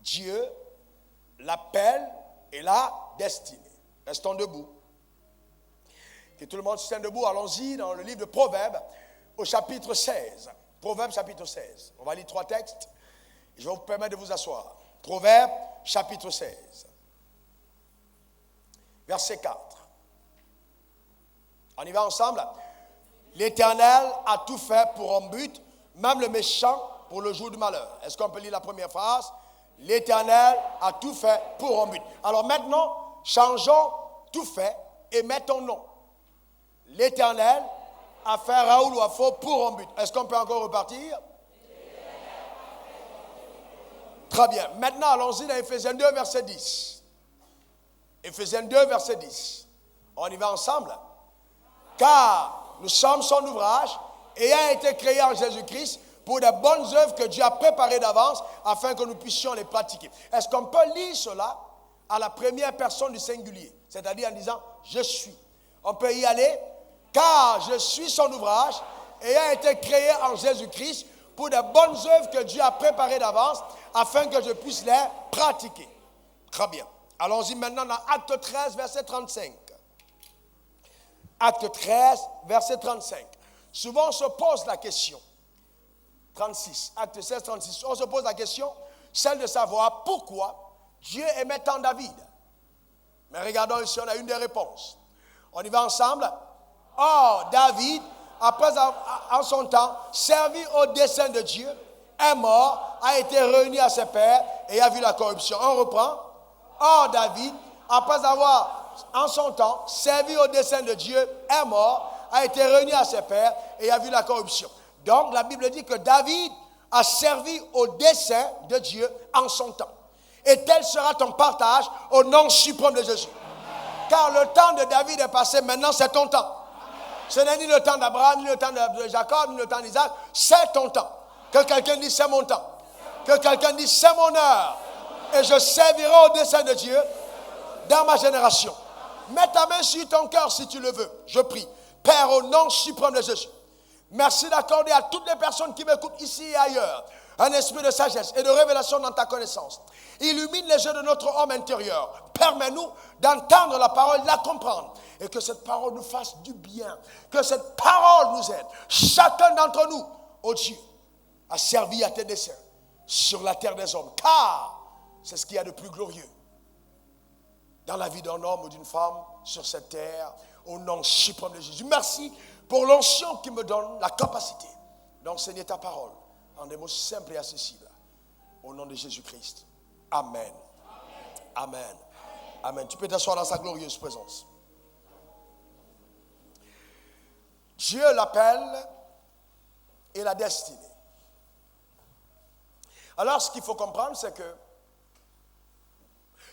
Dieu, l'appel et la destinée. Restons debout. Que tout le monde se tienne debout. Allons-y dans le livre de Proverbes au chapitre 16. Proverbes chapitre 16. On va lire 3 textes. Et je vais vous permettre de vous asseoir. Proverbes chapitre 16. Verset 4. On y va ensemble. L'Éternel a tout fait pour un but, même le méchant pour le jour du malheur. Est-ce qu'on peut lire la première phrase? L'Éternel a tout fait pour un but. Alors maintenant, changeons tout fait et mettons nom. L'Éternel a fait Raoul ou Afo pour un but. Est-ce qu'on peut encore repartir? Très bien. Maintenant, allons-y dans Éphésiens 2, verset 10. Éphésiens 2, verset 10. On y va ensemble. Car nous sommes son ouvrage, ayant été créés en Jésus-Christ, pour des bonnes œuvres que Dieu a préparées d'avance afin que nous puissions les pratiquer. Est-ce qu'on peut lire cela à la première personne du singulier? C'est-à-dire en disant « je suis ». On peut y aller. Car je suis son ouvrage, ayant été créé en Jésus-Christ pour des bonnes œuvres que Dieu a préparées d'avance afin que je puisse les pratiquer. Très bien. Allons-y maintenant dans Acte 13, verset 35. Acte 13, verset 35. Souvent on se pose la question. 36, Acte 16, 36. On se pose la question, celle de savoir pourquoi Dieu aimait tant David. Mais regardons ici, on a une des réponses. On y va ensemble. Or, David, après en son temps, servi au dessein de Dieu, est mort, a été réuni à ses pères et a vu la corruption. On reprend. Or, David, après avoir en son temps servi au dessein de Dieu, est mort, a été réuni à ses pères et a vu la corruption. Donc, la Bible dit que David a servi au dessein de Dieu en son temps. Et tel sera ton partage au nom suprême de Jésus. Amen. Car le temps de David est passé, maintenant c'est ton temps. Amen. Ce n'est ni le temps d'Abraham, ni le temps de Jacob, ni le temps d'Isaac, c'est ton temps. Que quelqu'un dise c'est mon temps. Que quelqu'un dise c'est mon heure. Et je servirai au dessein de Dieu dans ma génération. Mets ta main sur ton cœur si tu le veux. Je prie. Père, au nom suprême de Jésus. Merci d'accorder à toutes les personnes qui m'écoutent ici et ailleurs un esprit de sagesse et de révélation dans ta connaissance. Illumine les yeux de notre homme intérieur. Permets-nous d'entendre la parole, de la comprendre. Et que cette parole nous fasse du bien. Que cette parole nous aide. Chacun d'entre nous, ô Dieu, a servi à tes desseins sur la terre des hommes. Car c'est ce qu'il y a de plus glorieux dans la vie d'un homme ou d'une femme sur cette terre. Au nom suprême de Jésus. Merci pour l'onction qui me donne la capacité d'enseigner ta parole en des mots simples et accessibles. Au nom de Jésus-Christ. Amen. Amen. Amen. Amen. Tu peux t'asseoir dans sa glorieuse présence. Dieu l'appelle et la destinée. Alors, ce qu'il faut comprendre, c'est que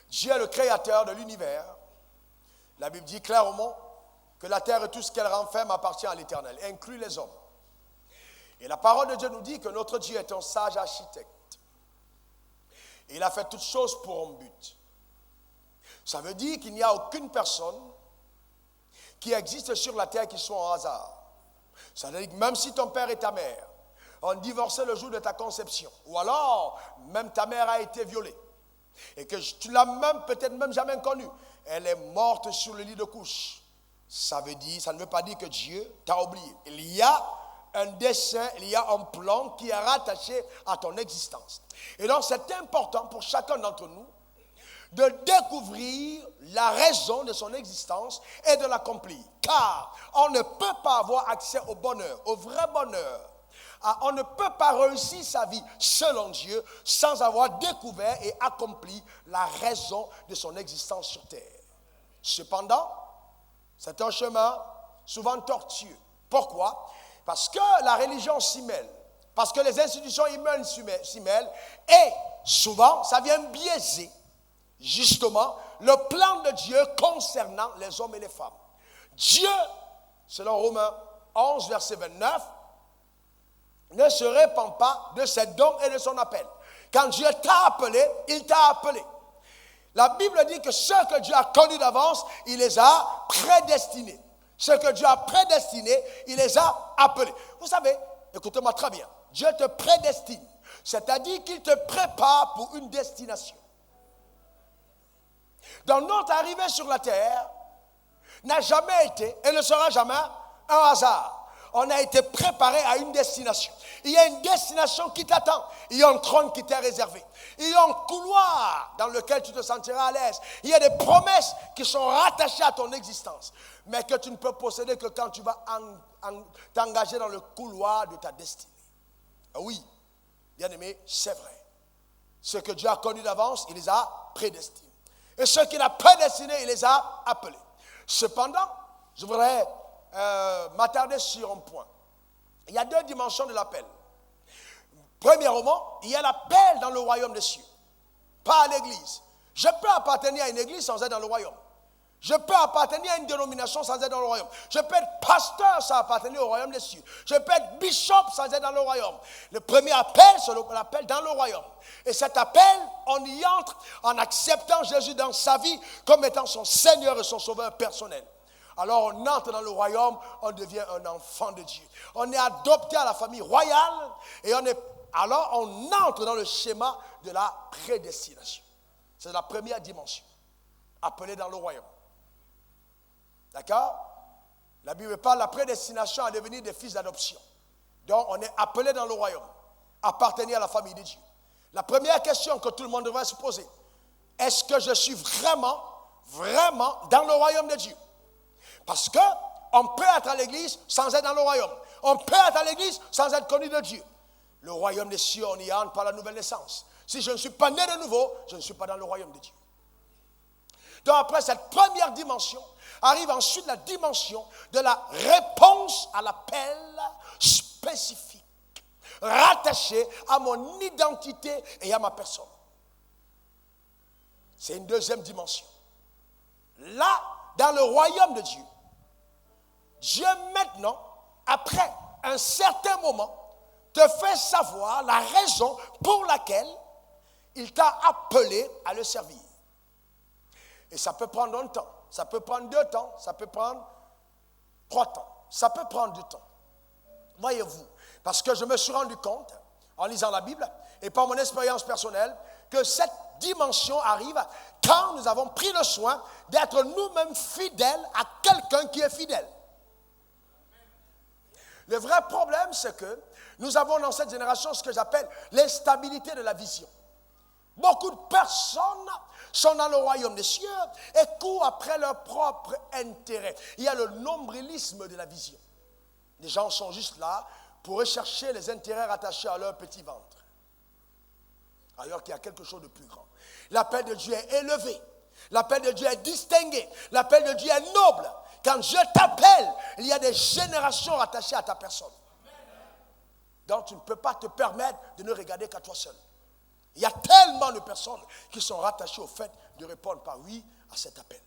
Dieu est le créateur de l'univers. La Bible dit clairement que la terre et tout ce qu'elle renferme appartient à l'Éternel, inclut les hommes. Et la parole de Dieu nous dit que notre Dieu est un sage architecte. Et il a fait toutes choses pour un but. Ça veut dire qu'il n'y a aucune personne qui existe sur la terre qui soit en hasard. Ça veut dire que même si ton père et ta mère ont divorcé le jour de ta conception, ou alors même ta mère a été violée, et que tu l'as même peut-être même jamais connue, elle est morte sur le lit de couche. Ça ne veut pas dire que Dieu t'a oublié. Il y a un dessein, il y a un plan qui est rattaché à ton existence. Et donc c'est important pour chacun d'entre nous de découvrir la raison de son existence et de l'accomplir. Car on ne peut pas avoir accès au bonheur, au vrai bonheur. On ne peut pas réussir sa vie selon Dieu sans avoir découvert et accompli la raison de son existence sur terre. Cependant, c'est un chemin souvent tortueux. Pourquoi? Parce que la religion s'y mêle, parce que les institutions humaines s'y mêlent, et souvent, ça vient biaiser, justement, le plan de Dieu concernant les hommes et les femmes. Dieu, selon Romains 11, verset 29, ne se répand pas de ses dons et de son appel. Quand Dieu t'a appelé, il t'a appelé. La Bible dit que ceux que Dieu a connus d'avance, il les a prédestinés. Ceux que Dieu a prédestinés, il les a appelés. Vous savez, écoutez-moi très bien, Dieu te prédestine, c'est-à-dire qu'il te prépare pour une destination. Dans notre arrivée sur la terre, n'a jamais été et ne sera jamais un hasard. On a été préparé à une destination. Il y a une destination qui t'attend. Il y a un trône qui t'est réservé. Il y a un couloir dans lequel tu te sentiras à l'aise. Il y a des promesses qui sont rattachées à ton existence, mais que tu ne peux posséder que quand tu vas t'engager dans le couloir de ta destinée. Oui, bien aimé, c'est vrai. Ceux que Dieu a connus d'avance, il les a prédestinés. Et ceux qu'il a prédestinés, il les a appelés. Cependant, je voudrais m'attarder sur un point. Il y a deux dimensions de l'appel. Premièrement, il y a l'appel dans le royaume des cieux, pas à l'église. Je peux appartenir à une église sans être dans le royaume. Je peux appartenir à une dénomination sans être dans le royaume. Je peux être pasteur sans appartenir au royaume des cieux. Je peux être bishop sans être dans le royaume. Le premier appel, c'est l'appel dans le royaume. Et cet appel, on y entre en acceptant Jésus dans sa vie comme étant son Seigneur et son Sauveur personnel. Alors on entre dans le royaume, on devient un enfant de Dieu. On est adopté à la famille royale et alors on entre dans le schéma de la prédestination. C'est la première dimension, appelé dans le royaume. D'accord? La Bible parle de la prédestination à devenir des fils d'adoption. Donc on est appelé dans le royaume, appartenir à la famille de Dieu. La première question que tout le monde devrait se poser, est-ce que je suis vraiment dans le royaume de Dieu? Parce qu'on peut être à l'église sans être dans le royaume. On peut être à l'église sans être connu de Dieu. Le royaume des cieux, on y entre par la nouvelle naissance. Si je ne suis pas né de nouveau, je ne suis pas dans le royaume de Dieu. Donc après cette première dimension, arrive ensuite la dimension de la réponse à l'appel spécifique, rattachée à mon identité et à ma personne. C'est une deuxième dimension. Là, dans le royaume de Dieu, Dieu maintenant, après un certain moment, te fait savoir la raison pour laquelle il t'a appelé à le servir. Et ça peut prendre un temps, ça peut prendre 2 temps, ça peut prendre 3 temps, ça peut prendre du temps. Voyez-vous, parce que je me suis rendu compte, en lisant la Bible, et par mon expérience personnelle, que cette dimension arrive quand nous avons pris le soin d'être nous-mêmes fidèles à quelqu'un qui est fidèle. Le vrai problème, c'est que nous avons dans cette génération ce que j'appelle l'instabilité de la vision. Beaucoup de personnes sont dans le royaume des cieux et courent après leur propre intérêt. Il y a le nombrilisme de la vision. Les gens sont juste là pour rechercher les intérêts rattachés à leur petit ventre. Alors qu'il y a quelque chose de plus grand. L'appel de Dieu est élevé. L'appel de Dieu est distingué. L'appel de Dieu est noble. Quand Dieu t'appelle, il y a des générations rattachées à ta personne. Donc tu ne peux pas te permettre de ne regarder qu'à toi seul. Il y a tellement de personnes qui sont rattachées au fait de répondre par oui à cet appel.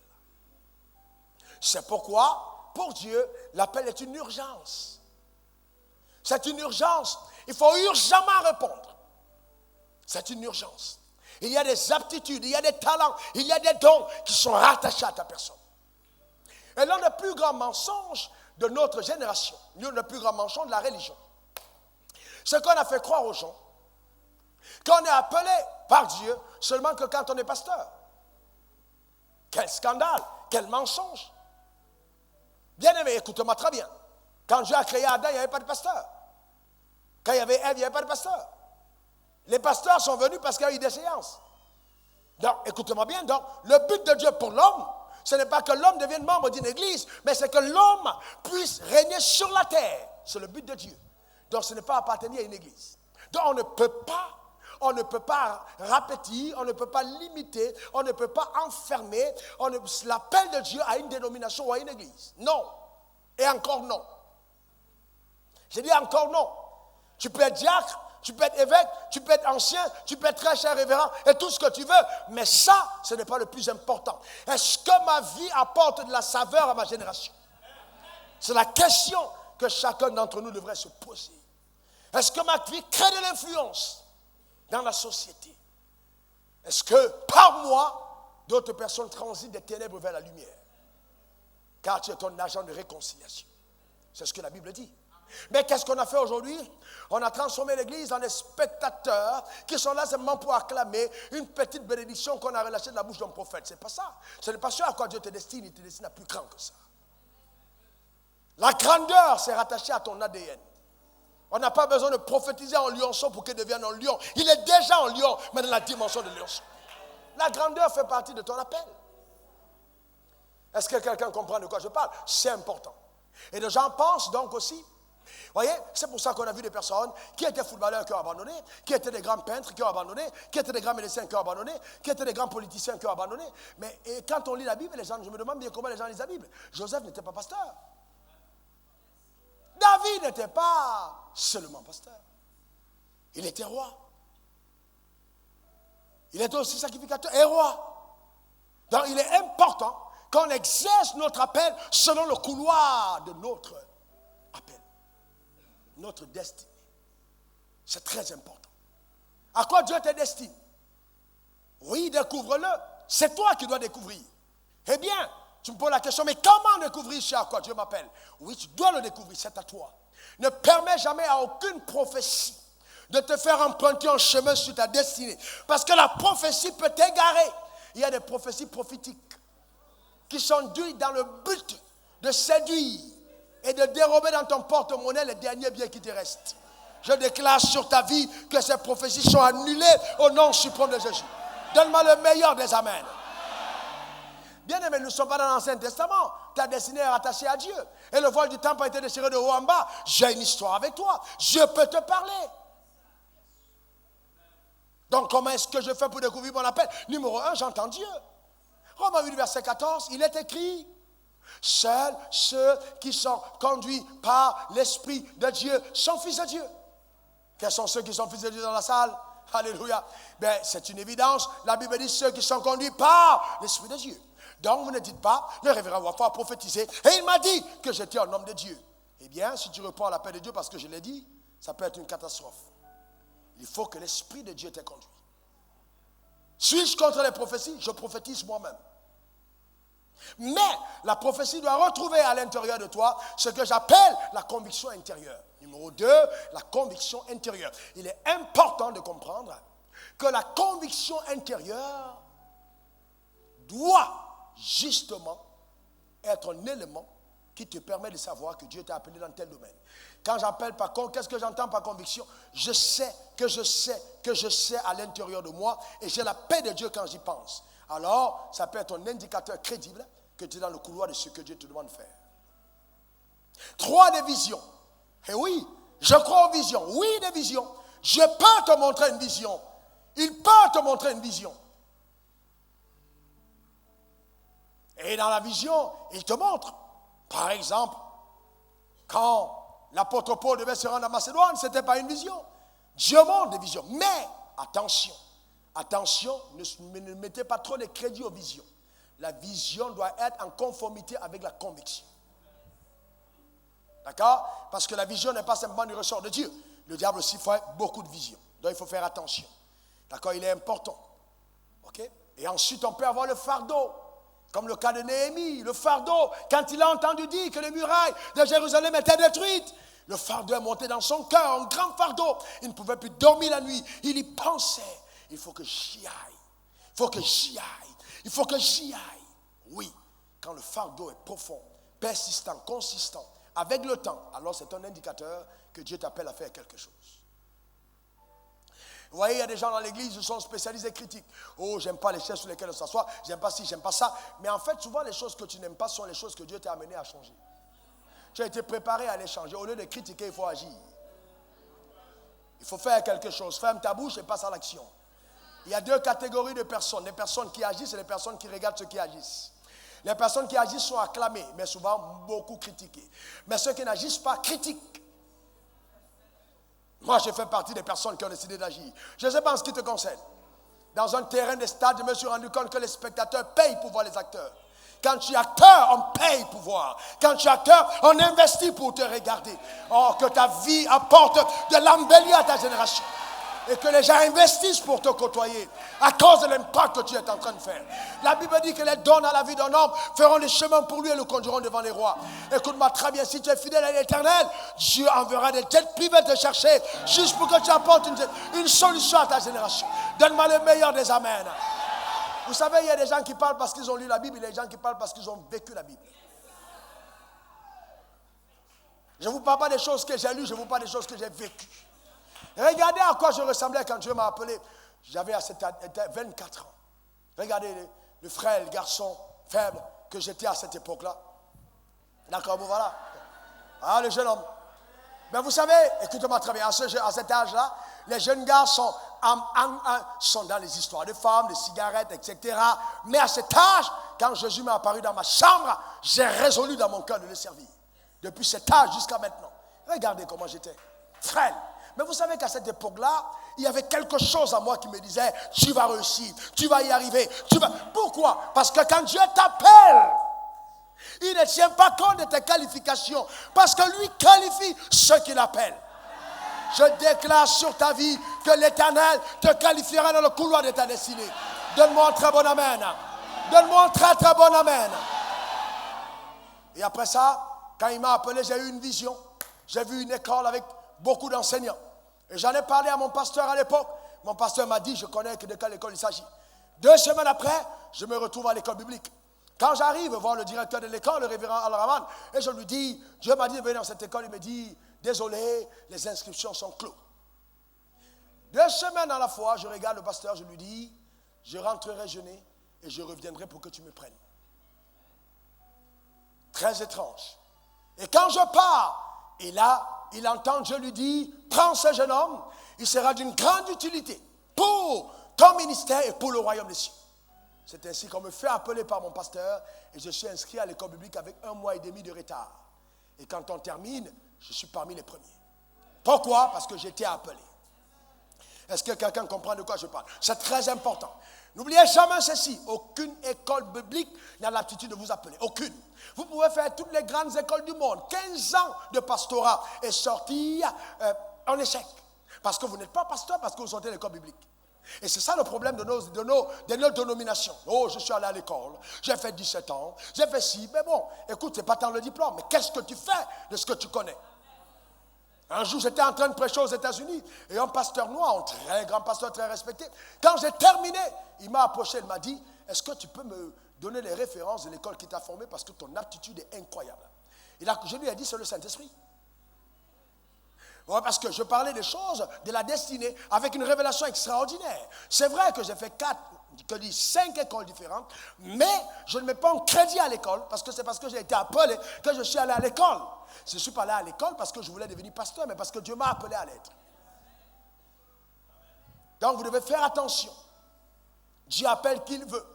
C'est pourquoi, pour Dieu, l'appel est une urgence. C'est une urgence. Il faut urgemment répondre. C'est une urgence. Il y a des aptitudes, il y a des talents, il y a des dons qui sont rattachés à ta personne. Et l'un des plus grands mensonges de notre génération, l'un des plus grands mensonges de la religion, c'est qu'on a fait croire aux gens qu'on est appelé par Dieu seulement que quand on est pasteur. Quel scandale, quel mensonge. Bien aimé, écoute-moi très bien. Quand Dieu a créé Adam, il n'y avait pas de pasteur. Quand il y avait Ève, il n'y avait pas de pasteur. Les pasteurs sont venus parce qu'il y a eu des séances. Donc, écoutez-moi bien, donc, le but de Dieu pour l'homme, ce n'est pas que l'homme devienne membre d'une église, mais c'est que l'homme puisse régner sur la terre. C'est le but de Dieu. Donc, ce n'est pas appartenir à une église. Donc, on ne peut pas répéter, on ne peut pas limiter, on ne peut pas enfermer l'appel de Dieu à une dénomination ou à une église. Non. Et encore non. J'ai dit encore non. Tu peux être diacre, tu peux être évêque, tu peux être ancien, tu peux être très cher révérend et tout ce que tu veux, mais ça, ce n'est pas le plus important. Est-ce que ma vie apporte de la saveur à ma génération? C'est la question que chacun d'entre nous devrait se poser. Est-ce que ma vie crée de l'influence dans la société? Est-ce que par moi, D'autres personnes transitent des ténèbres vers la lumière. Car tu es un agent de réconciliation. C'est ce que la Bible dit. Mais qu'est-ce qu'on a fait aujourd'hui? On a transformé l'église en des spectateurs qui sont là simplement pour acclamer une petite bénédiction qu'on a relâchée de la bouche d'un prophète. C'est pas ça. Ce n'est pas ce à quoi Dieu te destine. Il te destine à plus grand que ça. La grandeur, c'est rattaché à ton ADN. On n'a pas besoin de prophétiser en lionceau pour qu'il devienne un lion. Il est déjà un lion, mais dans la dimension de lionceau. La grandeur fait partie de ton appel. Est-ce que quelqu'un comprend de quoi je parle? C'est important. Et les gens pensent donc aussi. Voyez, c'est pour ça qu'on a vu des personnes qui étaient footballeurs qui ont abandonné, qui étaient des grands peintres qui ont abandonné, qui étaient des grands médecins qui ont abandonné, qui étaient des grands politiciens qui ont abandonné. Mais quand on lit la Bible, les gens, je me demande bien comment les gens lisent la Bible. Joseph n'était pas pasteur. David n'était pas seulement pasteur. Il était roi. Il était aussi sacrificateur et roi. Donc il est important qu'on exerce notre appel selon le couloir de notre appel. Notre destinée. C'est très important. À quoi Dieu te destine? Oui, découvre-le. C'est toi qui dois découvrir. Eh bien, tu me poses la question, mais comment découvrir ce à quoi Dieu m'appelle? Oui, tu dois le découvrir, c'est à toi. Ne permets jamais à aucune prophétie de te faire emprunter un chemin sur ta destinée. Parce que la prophétie peut t'égarer. Il y a des prophéties prophétiques qui sont dues dans le but de séduire et de dérober dans ton porte-monnaie les derniers biens qui te restent. Je déclare sur ta vie que ces prophéties sont annulées au nom suprême de Jésus. Donne-moi le meilleur des amens. Bien aimé, nous ne sommes pas dans l'Ancien Testament. Ta destinée est rattachée à Dieu. Et le voile du temple a été déchiré de haut en bas. J'ai une histoire avec toi. Je peux te parler. Donc, comment est-ce que je fais pour découvrir mon appel? Numéro 1, j'entends Dieu. Romains 8, verset 14, il est écrit: seuls ceux qui sont conduits par l'Esprit de Dieu sont fils de Dieu. Quels sont ceux qui sont fils de Dieu dans la salle? Alléluia. Ben, c'est une évidence. La Bible dit ceux qui sont conduits par l'Esprit de Dieu. Donc, vous ne dites pas, le révérend Wafa a prophétisé et il m'a dit que j'étais un homme de Dieu. Eh bien, si tu réponds à l'appel de Dieu parce que je l'ai dit, ça peut être une catastrophe. Il faut que l'Esprit de Dieu t'ait conduit. Suis-je contre les prophéties? Je prophétise moi-même. Mais la prophétie doit retrouver à l'intérieur de toi ce que j'appelle la conviction intérieure. Numéro 2, la conviction intérieure. Il est important de comprendre que la conviction intérieure doit justement être un élément qui te permet de savoir que Dieu t'a appelé dans tel domaine. Quand j'appelle par contre, qu'est-ce que j'entends par conviction? Je sais à l'intérieur de moi et j'ai la paix de Dieu quand j'y pense. Alors, ça peut être un indicateur crédible que tu es dans le couloir de ce que Dieu te demande de faire. 3, des visions. Et oui, je crois aux visions. Oui, des visions. Je peux te montrer une vision. Il peut te montrer une vision. Et dans la vision, il te montre. Par exemple, quand l'apôtre Paul devait se rendre à Macédoine, ce n'était pas une vision. Dieu montre des visions. Mais, attention, ne mettez pas trop de crédit aux visions. La vision doit être en conformité avec la conviction. D'accord? Parce que la vision n'est pas simplement du ressort de Dieu. Le diable aussi fait beaucoup de visions. Donc il faut faire attention. D'accord? Il est important. Ok? Et ensuite, on peut avoir le fardeau. Comme le cas de Néhémie, le fardeau. Quand il a entendu dire que les murailles de Jérusalem étaient détruites, le fardeau est monté dans son cœur, un grand fardeau. Il ne pouvait plus dormir la nuit. Il y pensait. Il faut que j'y aille. Il faut que j'y aille. Il faut que j'y aille. Oui, quand le fardeau est profond, persistant, consistant, avec le temps, alors c'est un indicateur que Dieu t'appelle à faire quelque chose. Vous voyez, il y a des gens dans l'église qui sont spécialisés critiques. Oh, j'aime pas les chaises sur lesquelles on s'assoit, j'aime pas ci, j'aime pas ça. Mais en fait, souvent, les choses que tu n'aimes pas sont les choses que Dieu t'a amené à changer. Tu as été préparé à les changer. Au lieu de critiquer, il faut agir. Il faut faire quelque chose. Ferme ta bouche et passe à l'action. Il y a 2 catégories de personnes. Les personnes qui agissent et les personnes qui regardent ceux qui agissent. Les personnes qui agissent sont acclamées, mais souvent beaucoup critiquées. Mais ceux qui n'agissent pas critiquent. Moi, je fais partie des personnes qui ont décidé d'agir. Je ne sais pas en ce qui te concerne. Dans un terrain de stade, je me suis rendu compte que les spectateurs payent pour voir les acteurs. Quand tu es acteur, on paye pour voir. Quand tu es acteur, on investit pour te regarder. Oh, que ta vie apporte de l'embellie à ta génération. Et que les gens investissent pour te côtoyer à cause de l'impact que tu es en train de faire. La Bible dit que les dons à la vie d'un homme feront les chemins pour lui et le conduiront devant les rois. Écoute-moi très bien, si tu es fidèle à l'Éternel, Dieu enverra des têtes privées te chercher juste pour que tu apportes une solution à ta génération. Donne-moi le meilleur des amens. Vous savez, il y a des gens qui parlent parce qu'ils ont lu la Bible, il y a des gens qui parlent parce qu'ils ont vécu la Bible. Je ne vous parle pas des choses que j'ai lues, je vous parle des choses que j'ai vécues. Regardez à quoi je ressemblais quand Dieu m'a appelé. J'avais à cette 24 ans. Regardez le frère, le garçon faible que j'étais à cette époque-là. D'accord, bon voilà. Ah, le jeune homme. Mais vous savez, écoutez-moi très bien, à cet âge-là, les jeunes gars sont dans les histoires de femmes, de cigarettes, etc. Mais à cet âge, quand Jésus m'est apparu dans ma chambre, j'ai résolu dans mon cœur de le servir. Depuis cet âge jusqu'à maintenant. Regardez comment j'étais. Frêle. Mais vous savez qu'à cette époque-là, il y avait quelque chose en moi qui me disait, tu vas réussir, tu vas y arriver. Pourquoi? Parce que quand Dieu t'appelle, il ne tient pas compte de tes qualifications. Parce que lui qualifie ceux qu'il appelle. Je déclare sur ta vie que l'Éternel te qualifiera dans le couloir de ta destinée. Donne-moi un très bon amen. Donne-moi un très très bon amen. Et après ça, quand il m'a appelé, j'ai eu une vision. J'ai vu une école avec beaucoup d'enseignants. Et j'en ai parlé à mon pasteur à l'époque. Mon pasteur m'a dit, je connais de quelle école il s'agit. 2 semaines après, je me retrouve à l'école biblique. Quand j'arrive voir le directeur de l'école, le révérend Al-Rahman, et je lui dis, Dieu m'a dit de venir dans cette école, il me dit, désolé, les inscriptions sont closes. 2 semaines à la fois, je regarde le pasteur, je lui dis, je rentrerai jeûner et je reviendrai pour que tu me prennes. Très étrange. Et quand je pars, et là, il entend Dieu lui dire, prends ce jeune homme, il sera d'une grande utilité pour ton ministère et pour le royaume des cieux. C'est ainsi qu'on me fait appeler par mon pasteur et je suis inscrit à l'école biblique avec 1 mois et demi de retard. Et quand on termine, je suis parmi les premiers. Pourquoi? Parce que j'étais appelé. Est-ce que quelqu'un comprend de quoi je parle? C'est très important. N'oubliez jamais ceci, aucune école biblique n'a l'aptitude de vous appeler. Aucune. Vous pouvez faire toutes les grandes écoles du monde, 15 ans de pastorat et sortir en échec. Parce que vous n'êtes pas pasteur, parce que vous sortez de l'école biblique. Et c'est ça le problème de nos dénominations. Oh, je suis allé à l'école, j'ai fait 17 ans, j'ai fait ci. Mais bon, écoute, c'est pas tant le diplôme, mais qu'est-ce que tu fais de ce que tu connais? Un jour, j'étais en train de prêcher aux États-Unis et un pasteur noir, un très grand pasteur, très respecté, quand j'ai terminé, il m'a approché, il m'a dit, est-ce que tu peux me donner les références de l'école qui t'a formé parce que ton aptitude est incroyable. Je lui ai dit, c'est le Saint-Esprit. Ouais, parce que je parlais des choses de la destinée avec une révélation extraordinaire. C'est vrai que j'ai fait 5 écoles différentes, mais je ne mets pas un crédit à l'école parce que c'est parce que j'ai été appelé que je suis allé à l'école. Je ne suis pas allé à l'école parce que je voulais devenir pasteur, mais parce que Dieu m'a appelé à l'être. Donc vous devez faire attention. Dieu appelle qui il veut.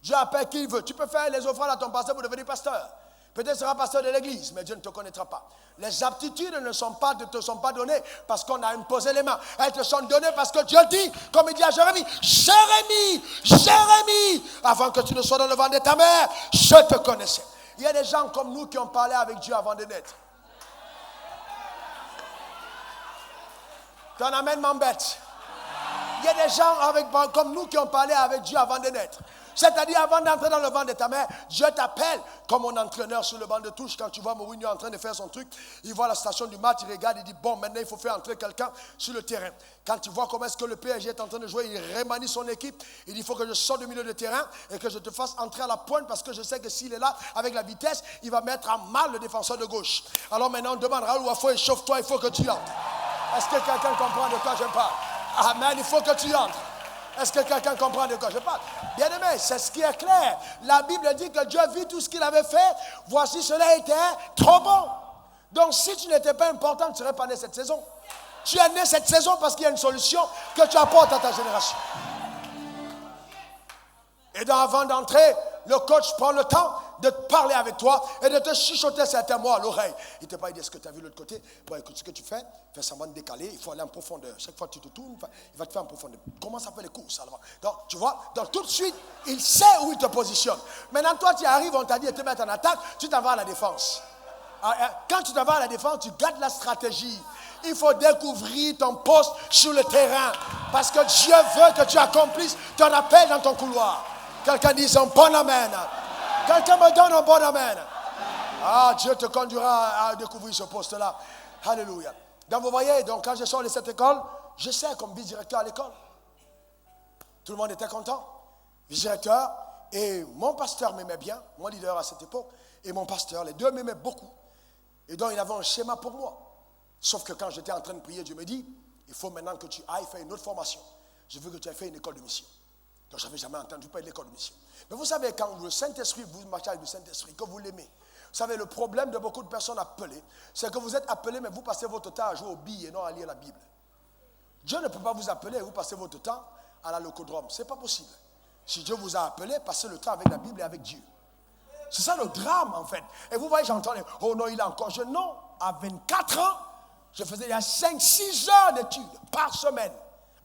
Dieu appelle qui il veut. Tu peux faire les offrandes à ton pasteur pour devenir pasteur. Peut-être sera pasteur de l'église, mais Dieu ne te connaîtra pas. Les aptitudes ne te sont pas données parce qu'on a imposé les mains. Elles te sont données parce que Dieu dit, comme il dit à Jérémie, Jérémie, avant que tu ne sois dans le ventre de ta mère, je te connaissais. Il y a des gens comme nous qui ont parlé avec Dieu avant de naître. Ton amène m'embête. Il y a des gens comme nous qui ont parlé avec Dieu avant de naître. C'est-à-dire, avant d'entrer dans le ventre de ta mère, Dieu t'appelle comme mon entraîneur sur le banc de touche. Quand tu vois Mourinho en train de faire son truc, il voit la station du match, il regarde, il dit, bon, maintenant il faut faire entrer quelqu'un sur le terrain. Quand tu vois comment est-ce que le PSG est en train de jouer, il remanie son équipe. Il dit, il faut que je sorte du milieu de terrain et que je te fasse entrer à la pointe parce que je sais que s'il est là, avec la vitesse, il va mettre à mal le défenseur de gauche. Alors maintenant, on demande, Raoul Wafo, échauffe-toi, il faut que tu entres. Est-ce que quelqu'un comprend de quoi je parle? Amen, il faut que tu entres. Est-ce que quelqu'un comprend de quoi je parle? Bien aimé, c'est ce qui est clair. La Bible dit que Dieu vit tout ce qu'il avait fait. Voici, cela était trop bon. Donc, si tu n'étais pas important, tu ne serais pas né cette saison. Tu es né cette saison parce qu'il y a une solution que tu apportes à ta génération. Et avant d'entrer, le coach prend le temps de parler avec toi et de te chuchoter certains mots à l'oreille. Il ne t'a pas dit, est-ce que tu as vu l'autre côté? Bon, écoute, ce que tu fais semblant de décaler, il faut aller en profondeur. Chaque fois que tu te tournes, il va te faire en profondeur. Comment ça fait les courses? Donc, tu vois, donc tout de suite, il sait où il te positionne. Maintenant, toi, tu arrives, on t'a dit de te mettre en attaque, tu t'en vas à la défense. Quand tu t'en vas à la défense, tu gardes la stratégie. Il faut découvrir ton poste sur le terrain. Parce que Dieu veut que tu accomplisses ton appel dans ton couloir. Quelqu'un dit un bon amen. Quelqu'un me donne un bon amen. Ah, Dieu te conduira à découvrir ce poste-là. Alléluia. Donc vous voyez, donc quand je sors de cette école, je sers comme vice-directeur à l'école. Tout le monde était content. Vice-directeur, et mon pasteur m'aimait bien, mon leader à cette époque, et mon pasteur, les deux m'aimaient beaucoup. Et donc il avait un schéma pour moi. Sauf que quand j'étais en train de prier, Dieu me dit, il faut maintenant que tu ailles faire une autre formation. Je veux que tu aies fait une école de mission. Donc je n'avais jamais entendu parler de l'école de mission. Mais vous savez, quand le Saint-Esprit, vous marchez avec le Saint-Esprit, que vous l'aimez, vous savez, le problème de beaucoup de personnes appelées, c'est que vous êtes appelés, mais vous passez votre temps à jouer aux billes et non à lire la Bible. Dieu ne peut pas vous appeler et vous passez votre temps à la locodrome. Ce n'est pas possible. Si Dieu vous a appelé, passez le temps avec la Bible et avec Dieu. C'est ça le drame, en fait. Et vous voyez, j'entends, oh non, il est encore jeune. Non, à 24 ans, je faisais il y a 5-6 heures d'études par semaine,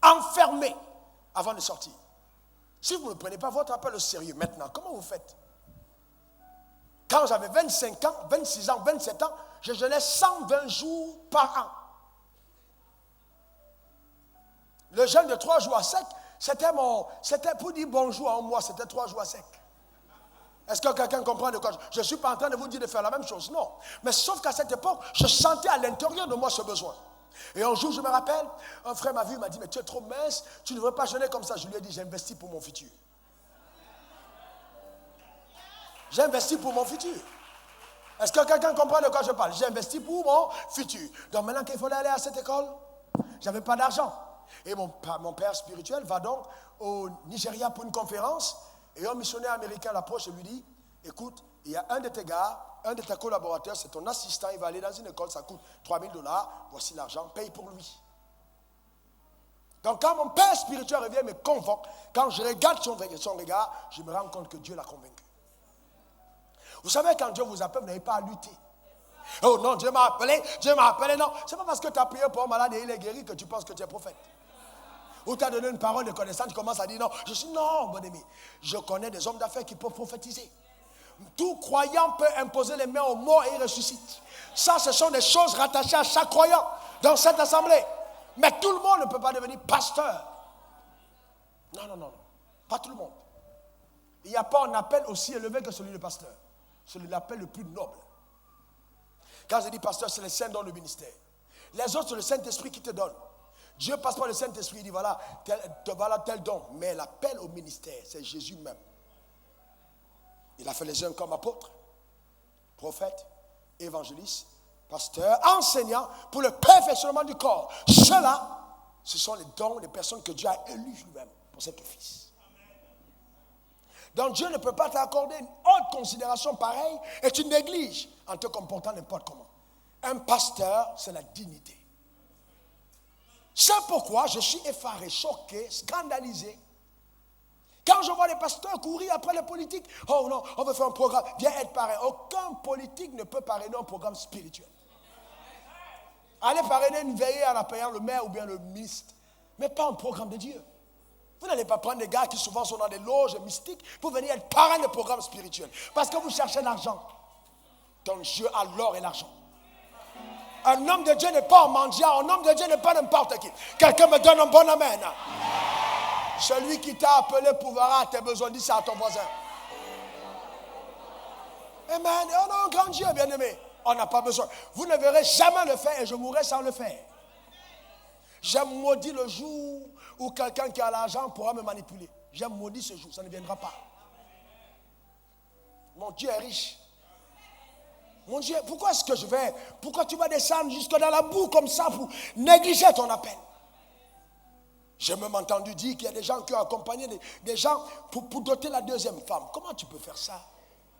enfermé, avant de sortir. Si vous ne prenez pas votre appel au sérieux maintenant, comment vous faites? Quand j'avais 25 ans, 26 ans, 27 ans, je jeûnais 120 jours par an. Le jeûne de 3 jours à sec, c'était pour dire bonjour à un mois, c'était 3 jours à sec. Est-ce que quelqu'un comprend de quoi je ne suis pas en train de vous dire de faire la même chose, non. Mais sauf qu'à cette époque, je sentais à l'intérieur de moi ce besoin. Et un jour, je me rappelle, un frère m'a vu, il m'a dit, mais tu es trop mince, tu ne devrais pas jeûner comme ça. Je lui ai dit, j'investis pour mon futur. J'investis pour mon futur. Est-ce que quelqu'un comprend de quoi je parle? J'investis pour mon futur. Donc maintenant qu'il fallait aller à cette école, je n'avais pas d'argent. Et mon père spirituel va donc au Nigeria pour une conférence. Et un missionnaire américain l'approche et lui dit, écoute, il y a un de tes gars, un de tes collaborateurs, c'est ton assistant, il va aller dans une école, ça coûte $3,000, voici l'argent, paye pour lui. Donc quand mon père spirituel revient me convoque, quand je regarde son regard, je me rends compte que Dieu l'a convaincu. Vous savez, quand Dieu vous appelle, vous n'avez pas à lutter. Oh non, Dieu m'a appelé, non. C'est pas parce que tu as prié pour un malade et il est guéri que tu penses que tu es prophète. Ou tu as donné une parole de connaissance, tu commences à dire non. Je suis non, mon ami. Je connais des hommes d'affaires qui peuvent prophétiser. Tout croyant peut imposer les mains aux morts et ils ressuscitent. Ça, ce sont des choses rattachées à chaque croyant dans cette assemblée. Mais tout le monde ne peut pas devenir pasteur. Non. Pas tout le monde. Il n'y a pas un appel aussi élevé que celui de pasteur. C'est l'appel le plus noble. Quand je dis pasteur, c'est le Saint dans le ministère. Les autres, c'est le Saint-Esprit qui te donne. Dieu passe par le Saint-Esprit, il dit voilà tel don. Mais l'appel au ministère, c'est Jésus même. Il a fait les uns comme apôtres, prophètes, évangélistes, pasteurs, enseignants pour le perfectionnement du corps. Ceux-là, ce sont les dons des personnes que Dieu a élues lui-même pour cet office. Donc Dieu ne peut pas t'accorder une haute considération pareille et tu négliges en te comportant n'importe comment. Un pasteur, c'est la dignité. C'est pourquoi je suis effaré, choqué, scandalisé. Quand je vois les pasteurs courir après les politiques, oh non, on veut faire un programme, viens être parrain. Aucun politique ne peut parrainer un programme spirituel. Allez parrainer une veillée en appayant le maire ou bien le ministre, mais pas un programme de Dieu. Vous n'allez pas prendre des gars qui souvent sont dans des loges mystiques pour venir être parrain de programmes spirituels. Parce que vous cherchez l'argent. Donc Dieu a l'or et l'argent. Un homme de Dieu n'est pas un mendiant, un homme de Dieu n'est pas n'importe qui. Quelqu'un me donne un bon amen. Celui qui t'a appelé pourra à tes besoins, dis ça à ton voisin. Amen. On a un grand Dieu, bien-aimé. On n'a pas besoin. Vous ne verrez jamais le faire et je mourrai sans le faire. J'ai maudit le jour où quelqu'un qui a l'argent pourra me manipuler. J'ai maudit ce jour, ça ne viendra pas. Mon Dieu est riche. Mon Dieu, pourquoi est-ce que pourquoi tu vas descendre jusque dans la boue comme ça pour négliger ton appel? J'ai même entendu dire qu'il y a des gens qui ont accompagné des gens pour doter la deuxième femme. Comment tu peux faire ça?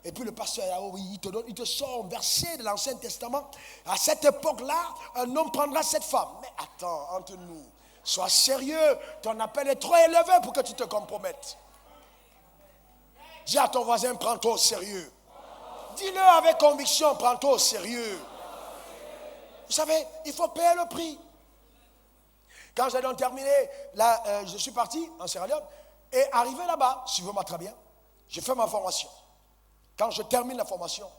Et puis le pasteur, il te sort un verset de l'Ancien Testament. À cette époque-là, un homme prendra cette femme. Mais attends, entre nous, sois sérieux. Ton appel est trop élevé pour que tu te compromettes. Dis à ton voisin, prends-toi au sérieux. Dis-le avec conviction, prends-toi au sérieux. Vous savez, il faut payer le prix. Quand j'ai donc terminé, je suis parti en Sierra Leone. Et arrivé là-bas, suivez-moi très bien, j'ai fait ma formation. Quand je termine la formation,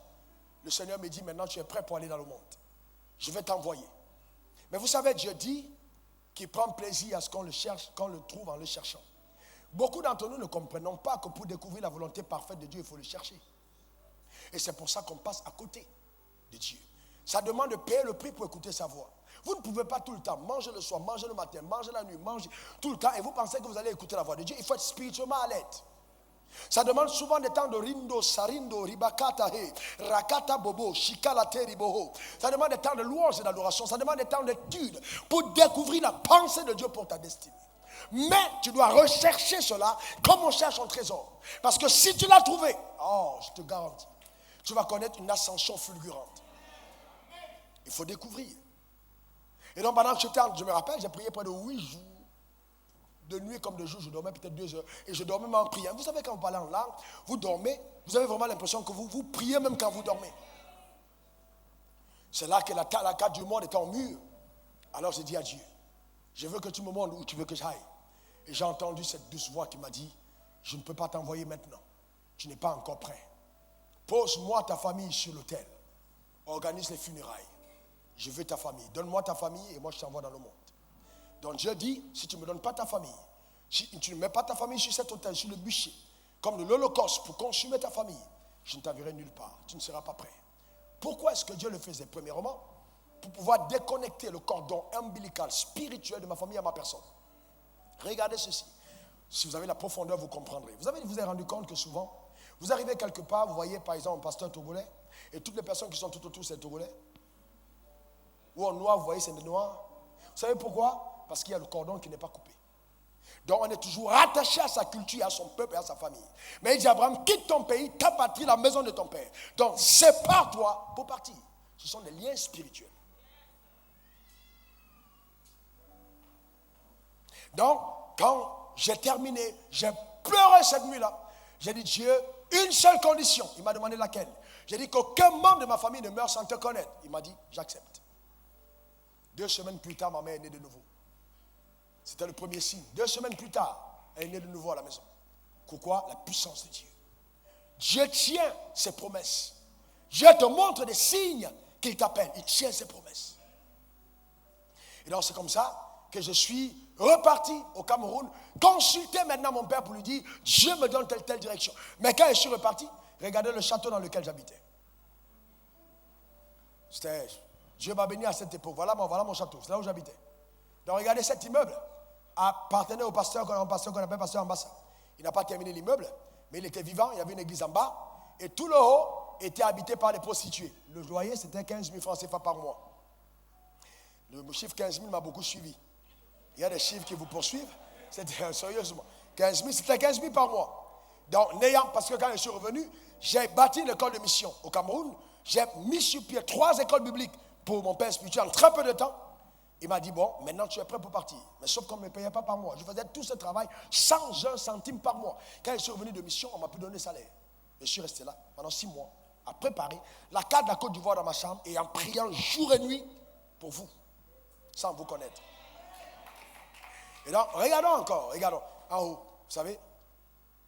le Seigneur me dit, maintenant tu es prêt pour aller dans le monde. Je vais t'envoyer. Mais vous savez, Dieu dit qu'il prend plaisir à ce qu'on le cherche, qu'on le trouve en le cherchant. Beaucoup d'entre nous ne comprenons pas que pour découvrir la volonté parfaite de Dieu, il faut le chercher. Et c'est pour ça qu'on passe à côté de Dieu. Ça demande de payer le prix pour écouter sa voix. Vous ne pouvez pas tout le temps manger le soir, manger le matin, manger la nuit, manger tout le temps et vous pensez que vous allez écouter la voix de Dieu. Il faut être spirituellement alerte. Ça demande souvent des temps de rindo, sarindo, ribakata he, rakata bobo, shikalate riboho. Ça demande des temps de louange et d'adoration. Ça demande des temps d'étude pour découvrir la pensée de Dieu pour ta destinée. Mais tu dois rechercher cela comme on cherche un trésor. Parce que si tu l'as trouvé, oh, je te garantis, tu vas connaître une ascension fulgurante. Il faut découvrir. Et donc pendant que je me rappelle, j'ai prié près de 8 jours. De nuit comme de jour, je dormais peut-être 2 heures. Et je dormais même en priant. Vous savez, quand vous parlez en langue, vous dormez, vous avez vraiment l'impression que vous priez même quand vous dormez. C'est là que la carte du monde est en mur. Alors j'ai dit à Dieu, je veux que tu me montres où tu veux que j'aille. Et j'ai entendu cette douce voix qui m'a dit, je ne peux pas t'envoyer maintenant. Tu n'es pas encore prêt. Pose-moi ta famille sur l'autel. Organise les funérailles. Je veux ta famille. Donne-moi ta famille et moi je t'envoie dans le monde. Donc Dieu dit, si tu ne me donnes pas ta famille, si tu ne mets pas ta famille sur cet autel, sur le bûcher, comme de l'Holocauste pour consumer ta famille, je ne t'enverrai nulle part. Tu ne seras pas prêt. Pourquoi est-ce que Dieu le faisait? Premièrement, pour pouvoir déconnecter le cordon ombilical, spirituel de ma famille à ma personne. Regardez ceci. Si vous avez la profondeur, vous comprendrez. Vous avez rendu compte que souvent, vous arrivez quelque part, vous voyez par exemple un pasteur togolais, et toutes les personnes qui sont tout autour, c'est togolais. Ou en noir, vous voyez, c'est des noirs. Vous savez pourquoi? Parce qu'il y a le cordon qui n'est pas coupé. Donc on est toujours rattaché à sa culture, à son peuple et à sa famille. Mais il dit Abraham, quitte ton pays, ta patrie, la maison de ton père. Donc sépare-toi pour partir. Ce sont des liens spirituels. Donc, quand j'ai terminé, j'ai pleuré cette nuit-là. J'ai dit Dieu, une seule condition. Il m'a demandé laquelle. J'ai dit qu'aucun membre de ma famille ne meurt sans te connaître. Il m'a dit, j'accepte. 2 semaines plus tard, ma mère est née de nouveau. C'était le premier signe. 2 semaines plus tard, elle est née de nouveau à la maison. Pourquoi? La puissance de Dieu. Dieu tient ses promesses. Dieu te montre des signes qu'il t'appelle. Il tient ses promesses. Et donc c'est comme ça que je suis reparti au Cameroun, consulter maintenant mon père pour lui dire, Dieu me donne telle direction. Mais quand je suis reparti, regardez le château dans lequel j'habitais. Dieu m'a béni à cette époque. Voilà mon château, c'est là où j'habitais. Donc regardez, cet immeuble appartenait au pasteur qu'on appelle pasteur Ambassa. Il n'a pas terminé l'immeuble, mais il était vivant, il y avait une église en bas, et tout le haut était habité par les prostituées. Le loyer, c'était 15 000 francs CFA par mois. Le chiffre 15 000 m'a beaucoup suivi. Il y a des chiffres qui vous poursuivent. C'était sérieusement. 15 000, c'était 15 000 par mois. Donc, parce que quand je suis revenu, j'ai bâti une école de mission au Cameroun. J'ai mis sur pied 3 écoles bibliques pour mon père spirituel en très peu de temps. Il m'a dit, bon, maintenant tu es prêt pour partir. Mais sauf qu'on ne me payait pas par mois. Je faisais tout ce travail sans 1 centime par mois. Quand je suis revenu de mission, on m'a pu donner salaire. Je suis resté là pendant 6 mois à préparer la carte de la Côte d'Ivoire dans ma chambre et en priant jour et nuit pour vous, sans vous connaître. Et donc, regardons en haut, vous savez,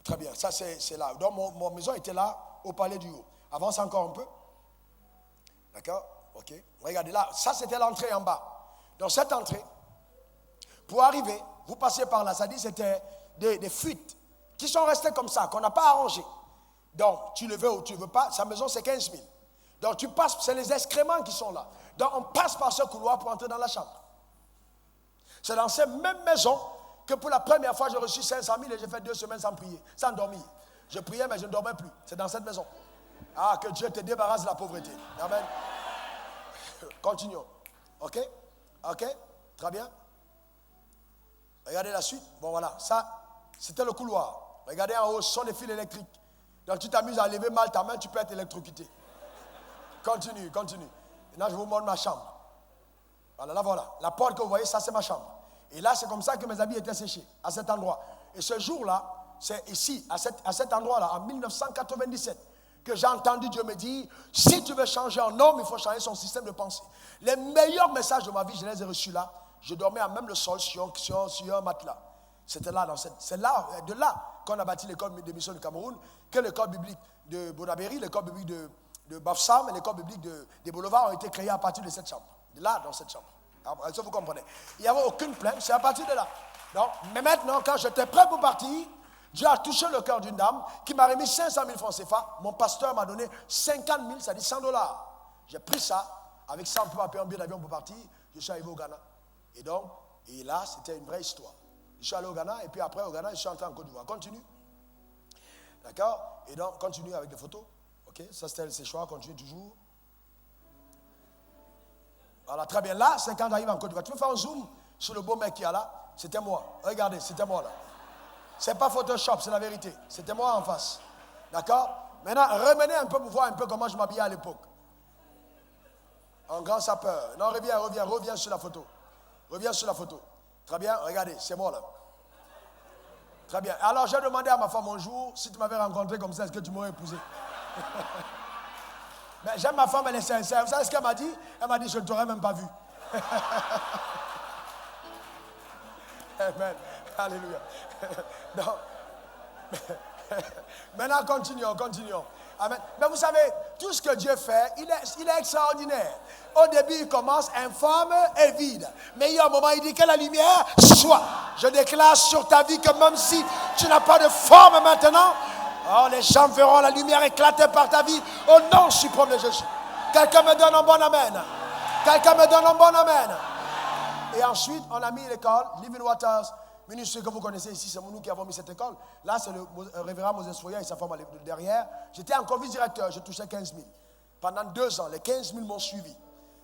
très bien, ça c'est là. Donc, mon maison était là, au palais du haut. Avance encore un peu. D'accord? Ok. Regardez là, ça c'était l'entrée en bas. Dans cette entrée, pour arriver, vous passez par là, ça dit c'était des fuites qui sont restées comme ça, qu'on n'a pas arrangées. Donc, tu le veux ou tu ne veux pas, sa maison c'est 15 000. Donc, tu passes, c'est les excréments qui sont là. Donc, on passe par ce couloir pour entrer dans la chambre. C'est dans cette même maison que pour la première fois, j'ai reçu 500 000 et j'ai fait 2 semaines sans prier, sans dormir. Je priais, mais je ne dormais plus. C'est dans cette maison. Ah, que Dieu te débarrasse de la pauvreté. Amen. Continuons. OK? OK? Très bien. Regardez la suite. Bon, voilà. Ça, c'était le couloir. Regardez en haut, ce sont des fils électriques. Donc, tu t'amuses à lever mal ta main, tu peux être électrocuté. Continue. Maintenant, je vous montre ma chambre. Voilà. La porte que vous voyez, ça, c'est ma chambre. Et là, c'est comme ça que mes habits étaient séchés, à cet endroit. Et ce jour-là, c'est ici, à cet endroit-là, en 1997, que j'ai entendu Dieu me dire, si tu veux changer un homme, il faut changer son système de pensée. Les meilleurs messages de ma vie, je les ai reçus là. Je dormais à même le sol sur un matelas. C'était là, c'est de là qu'on a bâti l'école de mission du Cameroun, que l'école biblique de Bonabéry, l'école biblique de Bafsam et l'école biblique des Boulevards ont été créées à partir de cette chambre. De là, dans cette chambre. Ça, vous comprenez. Il n'y avait aucune plainte, c'est à partir de là. Donc, mais maintenant, quand j'étais prêt pour partir, Dieu a touché le cœur d'une dame qui m'a remis 500 000 francs CFA. Mon pasteur m'a donné 50 000, ça dit $100. J'ai pris ça, avec ça, on peut payer un billet d'avion pour partir. Je suis arrivé au Ghana. Et là, c'était une vraie histoire. Je suis allé au Ghana, et puis après, au Ghana, je suis entré en Côte d'Ivoire. Continue. D'accord? Et donc, continue avec des photos. Ok? Ça, c'était ses choix, continue toujours. Voilà, très bien. Là, c'est quand j'arrive en Côte d'Ivoire. Tu veux faire un zoom sur le beau mec qui est là? C'était moi. Regardez, c'était moi là. C'est pas Photoshop, c'est la vérité. C'était moi en face. D'accord? Maintenant, remenez un peu pour voir un peu comment je m'habillais à l'époque. En grand sapeur. Non, reviens sur la photo. Reviens sur la photo. Très bien, regardez, c'est moi là. Très bien. Alors, j'ai demandé à ma femme un jour, si tu m'avais rencontré comme ça, est-ce que tu m'aurais épousé? Mais j'aime ma femme, elle est sincère. Vous savez ce qu'elle m'a dit? Elle m'a dit, je ne t'aurais même pas vu. Amen. Alléluia. Donc, maintenant, continuons. Amen. Mais vous savez, tout ce que Dieu fait, il est extraordinaire. Au début, il commence informe et vide. Mais il y a un moment, il dit que la lumière soit. Je déclare sur ta vie que même si tu n'as pas de forme maintenant, les gens verront la lumière éclater par ta vie au nom suprême de Jésus. Quelqu'un me donne un bon amen. Quelqu'un me donne un bon amen. Et ensuite, on a mis l'école, Living Waters Ministry, que vous connaissez ici, c'est nous qui avons mis cette école. Là, c'est le révérend Moses Foya et sa femme derrière. J'étais encore vice-directeur, je touchais 15 000. Pendant 2 ans, les 15 000 m'ont suivi.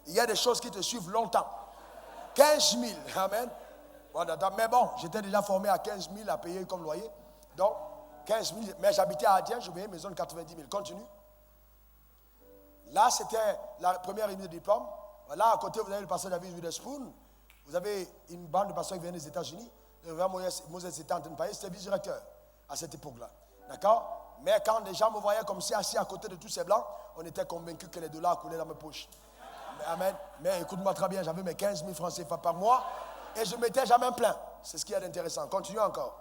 Il y a des choses qui te suivent longtemps. 15 000, amen. Mais bon, j'étais déjà formé à 15 000 à payer comme loyer. Donc, 15 000, mais j'habitais à Adien, je payais une maison de 90 000. Continue. Là, c'était la première année de diplôme. Là, à côté, vous avez le pasteur David Witherspoon. Vous avez une bande de pasteurs qui viennent des États-Unis. Le révérend Moses était en train de parler, c'était vice-directeur à cette époque-là. D'accord? Mais quand les gens me voyaient comme ça, assis à côté de tous ces blancs, on était convaincus que les dollars coulaient dans mes poches. Amen. Mais écoute-moi très bien, j'avais mes 15 000 francs CFA par mois et je ne m'étais jamais plaint. C'est ce qui est intéressant. Continuons encore.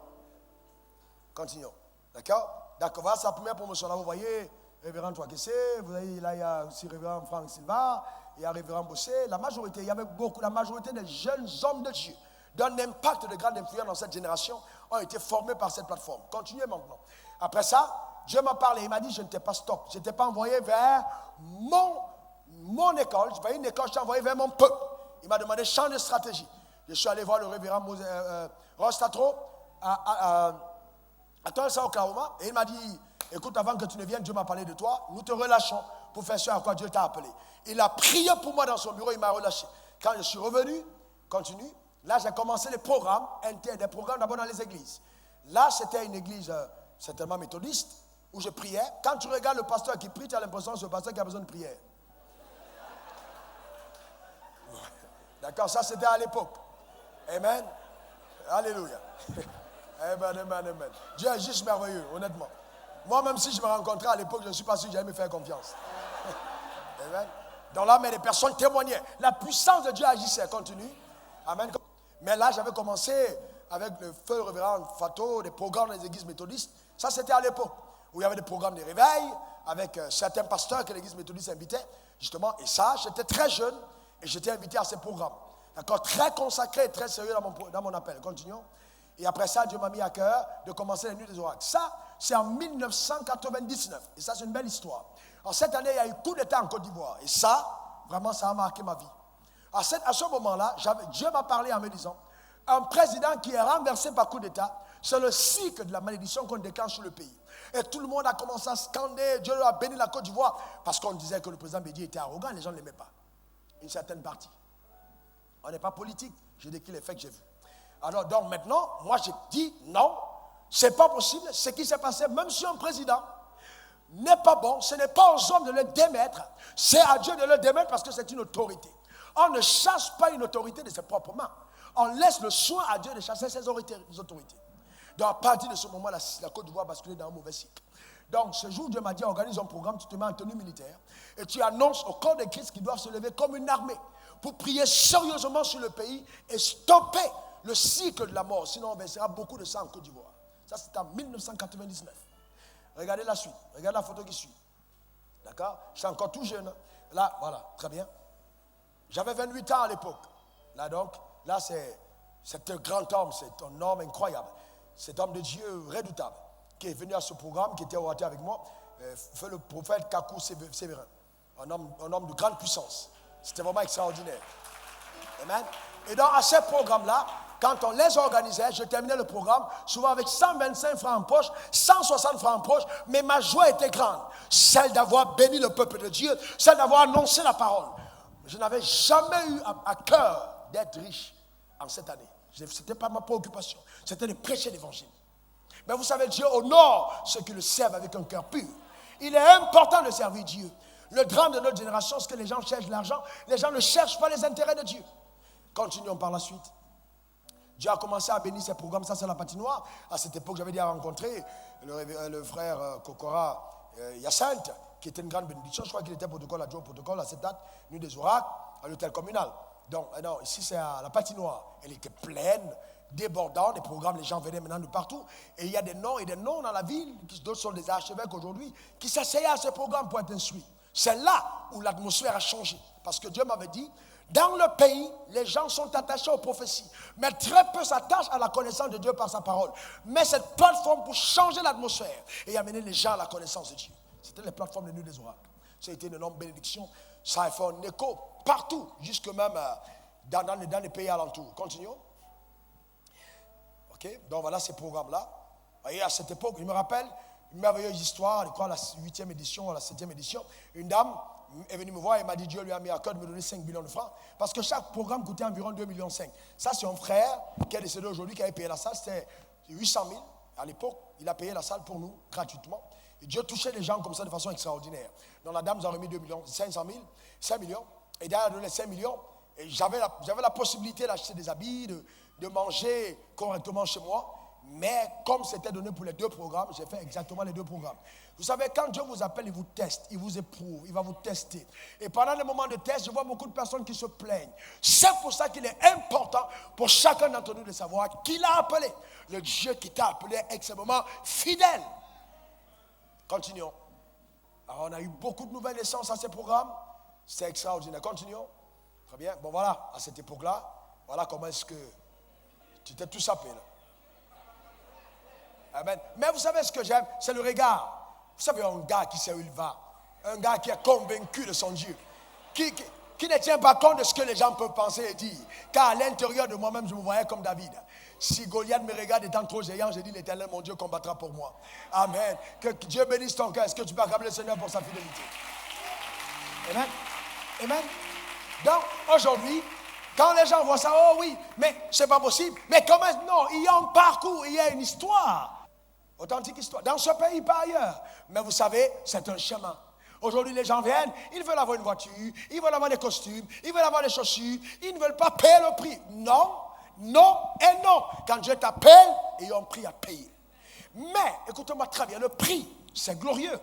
Continuons. D'accord? D'accord. Voilà sa première promotion. Là, vous voyez, révérend Touakessé, vous voyez, là, il y a aussi révérend Franck Silva, il y a révérend Bossé. La majorité des jeunes hommes de Dieu, d'un impact de grande influence dans cette génération, ont été formés par cette plateforme. Continuez maintenant. Après ça, Dieu m'a parlé. Il m'a dit, je ne t'ai pas stop. Je ne t'ai pas envoyé vers mon école. Je vais une école, je t'ai envoyé vers mon peuple. Il m'a demandé champ de stratégie. Je suis allé voir le révérend Ross Tatro à Tulsa, Oklahoma. Et il m'a dit, écoute, avant que tu ne viennes, Dieu m'a parlé de toi. Nous te relâchons pour faire ce à quoi Dieu t'a appelé. Il a prié pour moi dans son bureau, il m'a relâché. Quand je suis revenu, continue. Là, j'ai commencé les programmes, des programmes d'abord dans les églises. Là, c'était une église certainement méthodiste, où je priais. Quand tu regardes le pasteur qui prie, tu as l'impression que c'est le pasteur qui a besoin de prière. D'accord, ça c'était à l'époque. Amen. Alléluia. Amen. Dieu est juste merveilleux, honnêtement. Moi, même si je me rencontrais à l'époque, je ne suis pas sûr que j'allais me faire confiance. Amen. Donc là, mais les personnes témoignaient. La puissance de Dieu agissait. Continue. Amen. Mais là, j'avais commencé avec le feu révérend Fato, des programmes dans les églises méthodistes. Ça, c'était à l'époque où il y avait des programmes de réveil avec certains pasteurs que l'église méthodiste invitait, justement. Et ça, j'étais très jeune et j'étais invité à ces programmes. D'accord? Très consacré, très sérieux dans mon appel. Continuons. Et après ça, Dieu m'a mis à cœur de commencer les nuits des oracles. Ça, c'est en 1999. Et ça, c'est une belle histoire. En cette année, il y a eu coup d'État en Côte d'Ivoire. Et ça, vraiment, ça a marqué ma vie. À ce moment-là, Dieu m'a parlé en me disant, un président qui est renversé par coup d'État, c'est le cycle de la malédiction qu'on déclenche sur le pays. Et tout le monde a commencé à scander, Dieu a béni la Côte d'Ivoire, parce qu'on disait que le président Bédié était arrogant, les gens ne l'aimaient pas. Une certaine partie. On n'est pas politique, j'ai décrit les faits que j'ai vus. Alors donc maintenant, moi j'ai dit non, c'est pas possible, ce qui s'est passé, même si un président n'est pas bon, ce n'est pas aux hommes de le démettre, c'est à Dieu de le démettre parce que c'est une autorité. On ne chasse pas une autorité de ses propres mains. On laisse le soin à Dieu de chasser ses autorités. Donc à partir de ce moment, la Côte d'Ivoire a basculé dans un mauvais cycle. Donc ce jour, Dieu m'a dit, organise un programme, tu te mets en tenue militaire et tu annonces au corps de Christ qu'ils doivent se lever comme une armée pour prier sérieusement sur le pays et stopper le cycle de la mort. Sinon, on versera beaucoup de sang en Côte d'Ivoire. Ça, c'était en 1999. Regardez la suite. Regardez la photo qui suit. D'accord? Je suis encore tout jeune. Là, voilà, très bien. J'avais 28 ans à l'époque. Là donc, là c'est un grand homme, c'est un homme incroyable. Cet homme de Dieu redoutable qui est venu à ce programme, qui était orateur avec moi, fait le prophète Kakou Sévérin. Un homme de grande puissance. C'était vraiment extraordinaire. Amen. Et donc à ce programme-là, quand on les organisait, je terminais le programme, souvent avec 125 francs en poche, 160 francs en poche, mais ma joie était grande. Celle d'avoir béni le peuple de Dieu, celle d'avoir annoncé la parole. Je n'avais jamais eu à cœur d'être riche en cette année. Ce n'était pas ma préoccupation. C'était de prêcher l'évangile. Mais vous savez, Dieu honore ceux qui le servent avec un cœur pur. Il est important de servir Dieu. Le drame de notre génération, c'est que les gens cherchent l'argent. Les gens ne cherchent pas les intérêts de Dieu. Continuons par la suite. Dieu a commencé à bénir ces programmes. Ça, c'est la patinoire. À cette époque, j'avais déjà rencontré le frère Kokora Hyacinthe, qui était une grande bénédiction. Je crois qu'il était protocole adjoint au protocole à cette date, nuit des oracles, à l'hôtel communal. Donc, non, ici, c'est à la patinoire. Elle était pleine, débordante. Des programmes, les gens venaient maintenant de partout. Et il y a des noms et des noms dans la ville, d'autres sont des archevêques aujourd'hui, qui s'asseyaient à ces programmes pour être instruits. C'est là où l'atmosphère a changé. Parce que Dieu m'avait dit, dans le pays, les gens sont attachés aux prophéties, mais très peu s'attachent à la connaissance de Dieu par sa parole. Mais cette plateforme pour changer l'atmosphère et amener les gens à la connaissance de Dieu. C'était les plateformes de Nuit des Oracles. Ça a été une énorme bénédiction. Ça a fait un écho partout, jusque même dans les pays alentours. Continuons. Ok, donc voilà ces programmes-là. Et à cette époque, je me rappelle une merveilleuse histoire, je crois à la 8e édition, à la 7e édition. Une dame est venue me voir et m'a dit Dieu lui a mis à cœur de me donner 5 millions de francs parce que chaque programme coûtait environ 2,5 millions. Ça, c'est un frère qui est décédé aujourd'hui qui avait payé la salle, c'était 800 000 à l'époque. Il a payé la salle pour nous gratuitement. Et Dieu touchait les gens comme ça de façon extraordinaire. Donc la dame nous a remis 2 millions, 500 000, 5 millions. Et derrière, elle a donné 5 millions. Et j'avais la possibilité d'acheter des habits, de manger correctement chez moi. Mais comme c'était donné pour les 2 programmes, j'ai fait exactement les 2 programmes. Vous savez, quand Dieu vous appelle, il vous teste, il vous éprouve, il va vous tester. Et pendant les moments de test, je vois beaucoup de personnes qui se plaignent. C'est pour ça qu'il est important pour chacun d'entre nous de savoir qui l'a appelé. Le Dieu qui t'a appelé est extrêmement fidèle. Continuons. Alors, on a eu beaucoup de nouvelles naissances à ces programmes. C'est extraordinaire. Continuons. Très bien. Bon, voilà, à cette époque-là, voilà comment est-ce que tu t'es tout sapé là. Amen. Mais vous savez ce que j'aime, c'est le regard. Vous savez, un gars qui sait où il va, un gars qui est convaincu de son Dieu, qui ne tient pas compte de ce que les gens peuvent penser et dire. Car à l'intérieur de moi-même, je me voyais comme David. Si Goliath me regarde étant trop géant, j'ai dit l'Éternel, mon Dieu, combattra pour moi. Amen. Que Dieu bénisse ton cœur. Est-ce que tu peux acclamer le Seigneur pour sa fidélité? Amen. Amen. Donc, aujourd'hui, quand les gens voient ça, oh oui, mais c'est pas possible. Mais comment? Non, il y a un parcours, il y a une histoire. Authentique histoire. Dans ce pays, pas ailleurs. Mais vous savez, c'est un chemin. Aujourd'hui, les gens viennent, ils veulent avoir une voiture, ils veulent avoir des costumes, ils veulent avoir des chaussures, ils ne veulent pas payer le prix. Non, non et non. Quand Dieu t'appelle, il y a un prix à payer. Mais, écoutez-moi très bien, le prix, c'est glorieux.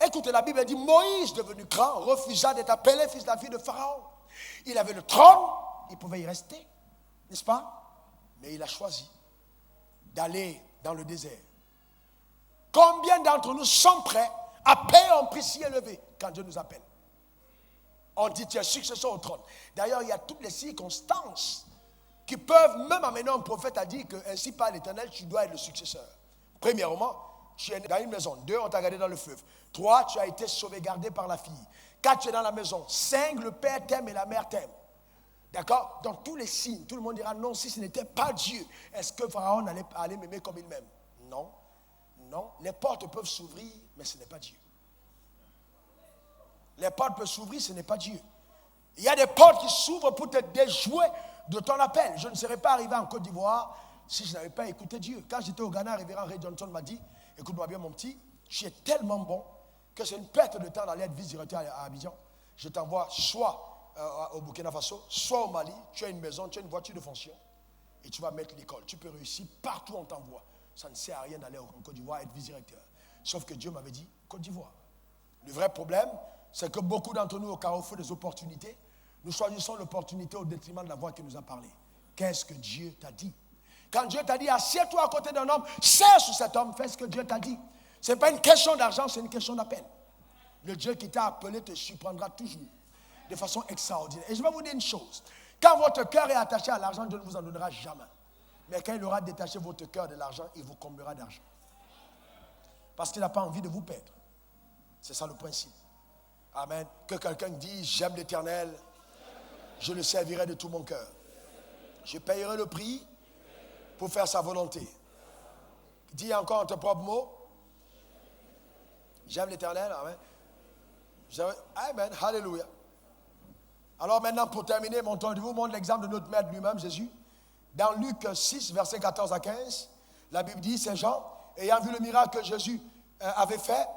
Écoutez, la Bible dit, Moïse, devenu grand, refusa d'être appelé fils de la fille de Pharaon. Il avait le trône, il pouvait y rester, n'est-ce pas? Mais il a choisi d'aller dans le désert. Combien d'entre nous sont prêts à payer un prix si élevé quand Dieu nous appelle? On dit tu es successeur au trône. D'ailleurs, il y a toutes les circonstances qui peuvent même amener un prophète à dire que ainsi par l'Éternel, tu dois être le successeur. Premièrement, tu es dans une maison. 2, on t'a gardé dans le fleuve. 3, tu as été sauvegardé par la fille. 4, tu es dans la maison. 5, le père t'aime et la mère t'aime. D'accord? Dans tous les signes, tout le monde dira non, si ce n'était pas Dieu, est-ce que Pharaon allait m'aimer comme il m'aime? Non. Non, les portes peuvent s'ouvrir, mais ce n'est pas Dieu. Les portes peuvent s'ouvrir, ce n'est pas Dieu. Il y a des portes qui s'ouvrent pour te déjouer de ton appel. Je ne serais pas arrivé en Côte d'Ivoire si je n'avais pas écouté Dieu. Quand j'étais au Ghana, révérend Ray Johnson m'a dit, écoute-moi bien mon petit, tu es tellement bon que c'est une perte de temps d'aller être vice-directeur à Abidjan. Je t'envoie soit au Burkina Faso, soit au Mali, tu as une maison, tu as une voiture de fonction et tu vas mettre l'école. Tu peux réussir partout où on t'envoie. Ça ne sert à rien d'aller en Côte d'Ivoire être vice-directeur. Sauf que Dieu m'avait dit Côte d'Ivoire. Le vrai problème, c'est que beaucoup d'entre nous, au carrefour des opportunités, nous choisissons l'opportunité au détriment de la voix qui nous a parlé. Qu'est-ce que Dieu t'a dit? Quand Dieu t'a dit, assieds-toi à côté d'un homme, serre sur cet homme, fais ce que Dieu t'a dit. Ce n'est pas une question d'argent, c'est une question d'appel. Le Dieu qui t'a appelé te surprendra toujours de façon extraordinaire. Et je vais vous dire une chose. Quand votre cœur est attaché à l'argent, Dieu ne vous en donnera jamais. Mais quand il aura détaché votre cœur de l'argent, il vous comblera d'argent. Parce qu'il n'a pas envie de vous perdre. C'est ça le principe. Amen. Que quelqu'un dise, j'aime l'Éternel, je le servirai de tout mon cœur. Je payerai le prix pour faire sa volonté. Dis encore en tes propres mots, j'aime l'Éternel. Amen. Amen. Alléluia. Alors maintenant, pour terminer, je vous montre l'exemple de notre Maître lui-même, Jésus. Dans Luc 6, versets 14 à 15, la Bible dit, Saint Jean, ayant vu le miracle que Jésus avait fait,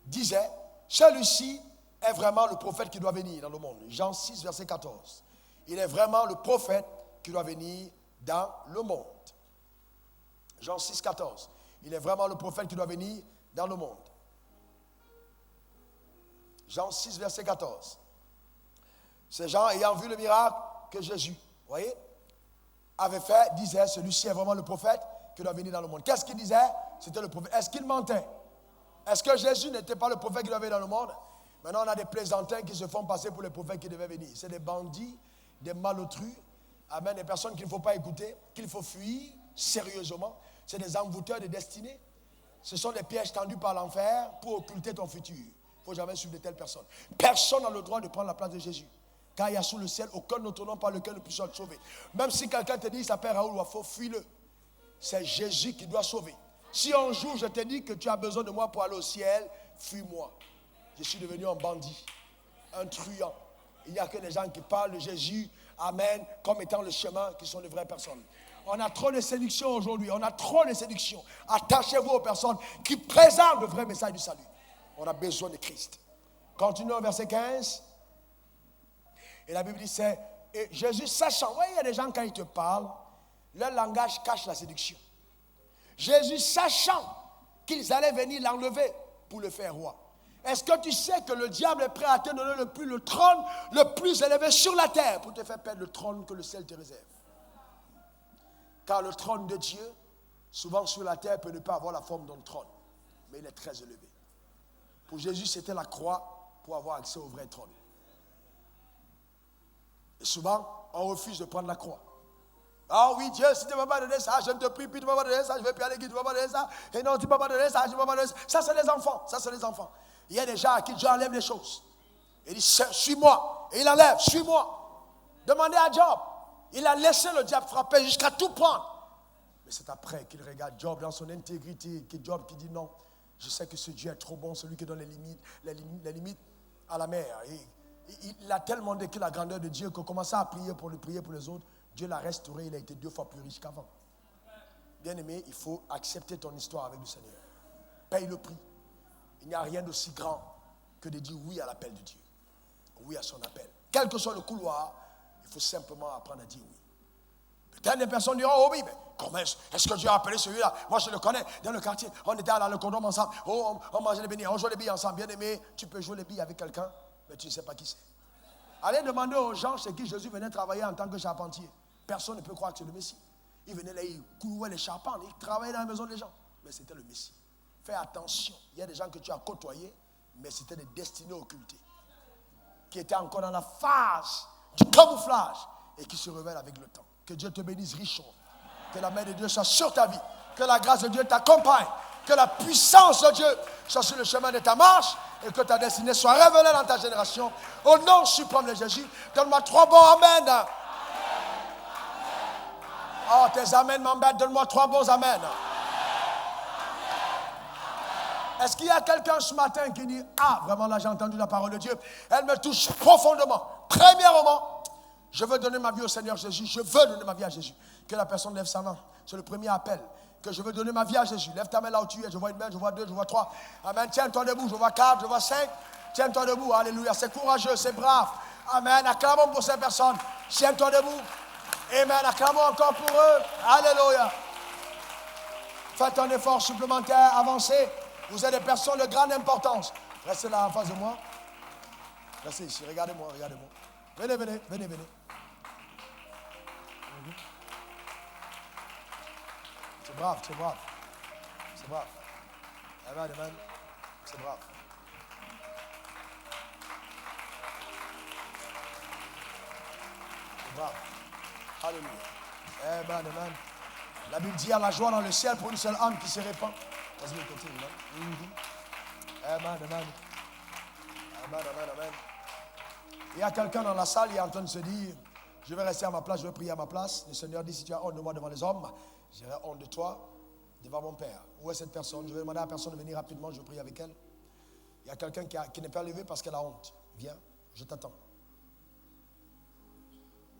disait, celui-ci est vraiment le prophète qui doit venir dans le monde. Jean 6, verset 14. Il est vraiment le prophète qui doit venir dans le monde. Jean 6, 14. Il est vraiment le prophète qui doit venir dans le monde. Jean 6, verset 14. C'est Jean ayant vu le miracle que Jésus, voyez, avait fait, disait, celui-ci est vraiment le prophète qui doit venir dans le monde. Qu'est-ce qu'il disait? C'était le prophète. Est-ce qu'il mentait? Est-ce que Jésus n'était pas le prophète qui devait venir dans le monde? Maintenant, on a des plaisantins qui se font passer pour les prophètes qui devaient venir. C'est des bandits, des malotrus, amen, des personnes qu'il ne faut pas écouter, qu'il faut fuir sérieusement. C'est des envoûteurs de destinée. Ce sont des pièges tendus par l'enfer pour occulter ton futur. Il ne faut jamais suivre de telles personnes. Personne n'a le droit de prendre la place de Jésus. Car il y a sous le ciel aucun autre nom par lequel nous puissions être sauvés. Même si quelqu'un te dit qu'il s'appelle Raoul Wafo, fuis-le. C'est Jésus qui doit sauver. Si un jour je te dis que tu as besoin de moi pour aller au ciel, fuis-moi. Je suis devenu un bandit, un truand. Il n'y a que des gens qui parlent de Jésus, amen, comme étant le chemin, qui sont de vraies personnes. On a trop de séduction aujourd'hui, on a trop de séduction. Attachez-vous aux personnes qui présentent le vrai message du salut. On a besoin de Christ. Continuons au verset 15. Et la Bible dit, c'est Jésus sachant, vous voyez, il y a des gens quand ils te parlent, leur langage cache la séduction. Jésus sachant qu'ils allaient venir l'enlever pour le faire roi. Est-ce que tu sais que le diable est prêt à te donner le trône le plus élevé sur la terre pour te faire perdre le trône que le ciel te réserve? Car le trône de Dieu, souvent sur la terre, peut ne pas avoir la forme d'un trône, mais il est très élevé. Pour Jésus, c'était la croix pour avoir accès au vrai trône. Et souvent, on refuse de prendre la croix. Ah oui, Dieu, si tu ne m'as pas donné ça, je ne te prie plus, tu ne m'as pas donné ça, je vais plus à l'église, tu ne m'as pas donné ça. Et non, tu ne m'as pas donné ça, je ne m'as pas donné ça. Ça, c'est les enfants. Ça, c'est les enfants. Il y a des gens à qui Dieu enlève les choses. Il dit, suis-moi. Et il enlève, suis-moi. Demandez à Job. Il a laissé le diable frapper jusqu'à tout prendre. Mais c'est après qu'il regarde Job dans son intégrité, que Job qui dit non, je sais que ce Dieu est trop bon, celui qui donne les limites à la mer. Et il a tellement décrit la grandeur de Dieu qu'on commençait à prier pour les autres. Dieu l'a restauré, il a été 2 fois plus riche qu'avant. Bien-aimé, il faut accepter ton histoire avec le Seigneur. Paye le prix. Il n'y a rien d'aussi grand que de dire oui à l'appel de Dieu. Oui à son appel. Quel que soit le couloir, il faut simplement apprendre à dire oui. Peut-être des personnes diront, oh oui, mais comment est-ce que Dieu a appelé celui-là? Moi, je le connais dans le quartier. On était dans le condom ensemble. Oh, on mangeait les beignets, on jouait les billes ensemble. Bien-aimé, tu peux jouer les billes avec quelqu'un, mais tu ne sais pas qui c'est. Allez demander aux gens chez qui Jésus venait travailler en tant que charpentier. Personne ne peut croire que c'est le Messie. Il venait là, il clouait les charpentes, il travaillait dans la maison des gens. Mais c'était le Messie. Fais attention. Il y a des gens que tu as côtoyés, mais c'était des destinées occultées. Qui étaient encore dans la phase du camouflage et qui se révèlent avec le temps. Que Dieu te bénisse richement. Que la main de Dieu soit sur ta vie. Que la grâce de Dieu t'accompagne. Que la puissance de Dieu soit sur le chemin de ta marche et que ta destinée soit révélée dans ta génération. Au nom suprême de Jésus, donne-moi 3 bons amen. Oh, tes amens m'embêtent. Donne-moi 3 bons amen. Est-ce qu'il y a quelqu'un ce matin qui dit, ah, vraiment là j'ai entendu la parole de Dieu, elle me touche profondément. Premièrement, je veux donner ma vie au Seigneur Jésus. Je veux donner ma vie à Jésus. Que la personne lève sa main. C'est le premier appel. Que je veux donner ma vie à Jésus. Lève ta main là où tu es. Je vois une main, je vois 2, je vois 3. Amen. Tiens-toi debout. Je vois 4, je vois 5. Tiens-toi debout. Alléluia. C'est courageux, c'est brave. Amen. Acclamons pour ces personnes. Tiens-toi debout. Amen. Acclamons encore pour eux. Alléluia. Faites un effort supplémentaire. Avancez. Vous êtes des personnes de grande importance. Restez là en face de moi. Restez ici. Regardez-moi, regardez-moi. Venez, venez, venez, venez. C'est brave, c'est brave. C'est brave. Amen, amen. C'est brave. Bravo. Alléluia. Amen, amen. La Bible dit, il y a la joie dans le ciel pour une seule âme qui se répand. Vas-y, continue. Amen, amen. Amen, amen, amen. Il y a quelqu'un dans la salle, il est en train de se dire, je vais rester à ma place, je vais prier à ma place. Le Seigneur dit, si tu as honte de moi devant les hommes, j'aurai honte de toi devant mon Père. Où est cette personne? Je vais demander à la personne de venir rapidement, je vais prier avec elle. Il y a quelqu'un qui n'est pas levé parce qu'elle a honte. Viens, je t'attends.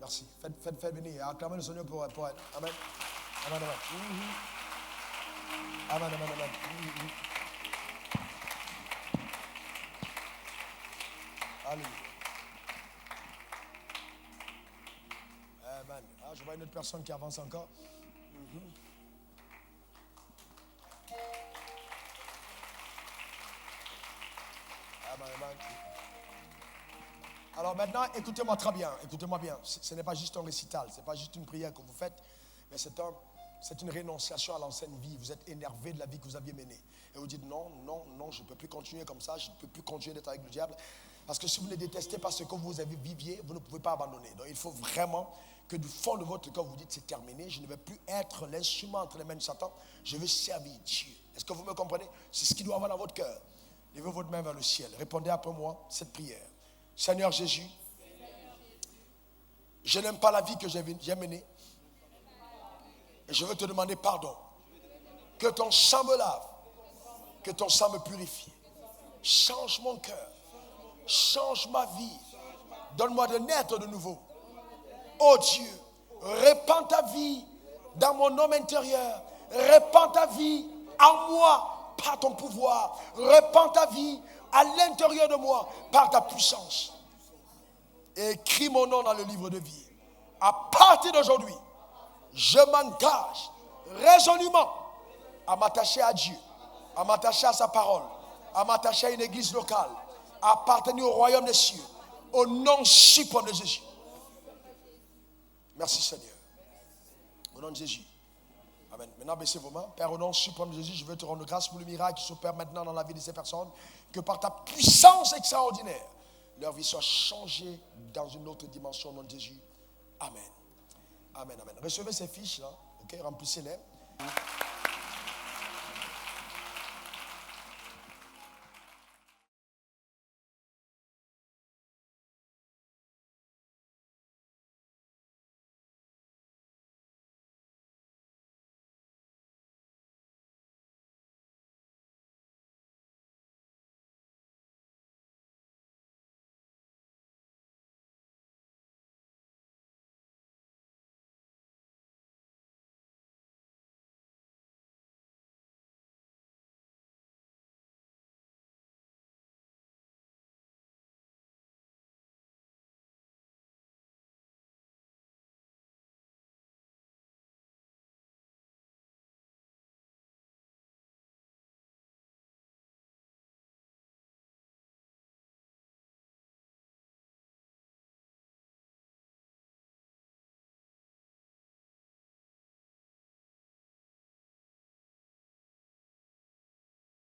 Merci. Faites venir. Acclamez le Seigneur pour elle. Amen. Amen, amen. Amen, amen, amen. Alléluia. Amen. Ah, je vois une autre personne qui avance encore. Amen, amen. Alors maintenant, écoutez-moi très bien. Écoutez-moi bien. Ce n'est pas juste un récital. Ce n'est pas juste une prière que vous faites. Mais c'est une rénonciation à l'ancienne vie. Vous êtes énervé de la vie que vous aviez menée. Et vous dites non, non, non, je ne peux plus continuer comme ça. Je ne peux plus continuer d'être avec le diable. Parce que si vous ne détestez pas ce que vous avez viviez, vous ne pouvez pas abandonner. Donc il faut vraiment que du fond de votre cœur, vous dites c'est terminé. Je ne vais plus être l'instrument entre les mains de Satan. Je veux servir Dieu. Est-ce que vous me comprenez? C'est ce qu'il doit avoir dans votre cœur. Levez votre main vers le ciel. Répondez après moi cette prière. Seigneur Jésus, je n'aime pas la vie que j'ai menée. Et je veux te demander pardon. Que ton sang me lave. Que ton sang me purifie. Change mon cœur. Change ma vie. Donne-moi de naître de nouveau. Oh Dieu, répands ta vie dans mon homme intérieur. Répands ta vie en moi par ton pouvoir. Répands ta vie à l'intérieur de moi par ta puissance. Et écris mon nom dans le livre de vie. À partir d'aujourd'hui, je m'engage résolument à m'attacher à Dieu, à m'attacher à sa parole, à m'attacher à une église locale, à appartenir au royaume des cieux, au nom suprême de Jésus. Merci Seigneur. Au nom de Jésus. Amen. Maintenant, baissez vos mains. Père, au nom suprême de Jésus, je veux te rendre grâce pour le miracle qui s'opère maintenant dans la vie de ces personnes. Que par ta puissance extraordinaire, leur vie soit changée dans une autre dimension au nom de Jésus. Amen. Amen, amen. Recevez ces fiches là, ok, remplissez-les.